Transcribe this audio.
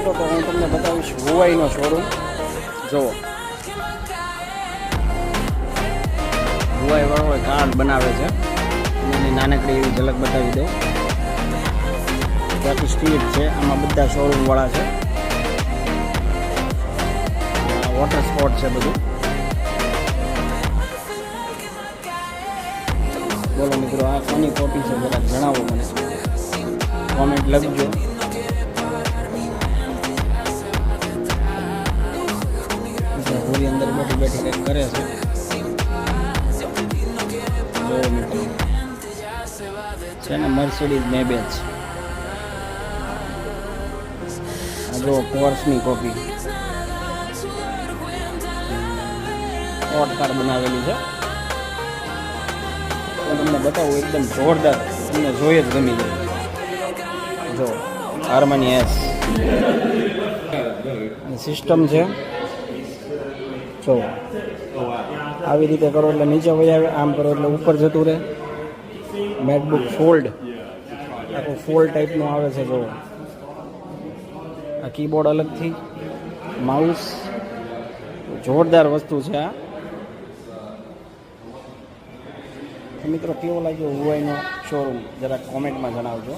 મિત્રો તો હું તમને બતાવીશ હુવાઈનો શોરૂમ. જુઓ, હુવાઈ વાળો કાર્ડ બનાવે છે. એની નાનકડી એવી ઝલક બતાવી દઉં. ત્યાંથી સ્ટ્રીટ છે, આમાં બધા શોરૂમ વાળા છે. વોટર સ્પોર્ટ છે બધું. બોલો મિત્રો, આ કોની કોપી છે જરા જણાવો મને, કોમેન્ટ લખજો. પૂરી અંદર બેઠી બેઠી કંઈક કરે છે. જો મિત્રો છે ને મર્સિડીઝ મેબેજ. આ જો પોર્શની કોપી સ્પોર્ટ કાર બનાવેલી છે. હું તમને બતાવું, એકદમ જોરદાર, તમને જોઈએ જ ગમી જાય. જો હાર્મની એસ સિસ્ટમ છે. જો આવી રીતે કરો એટલે નીચે વહી આવે, આમ કરો એટલે ઉપર જતું રહે. મેકબુક ફોલ્ડ, આખું ફોલ્ડ ટાઈપનું આવે છે. જો આ કીબોર્ડ અલગથી, માઉસ, જોરદાર વસ્તુ છે આ. મિત્રો કેવો લાગ્યો હુવાઈનો શોરૂમ જરા કોમેન્ટમાં જણાવજો.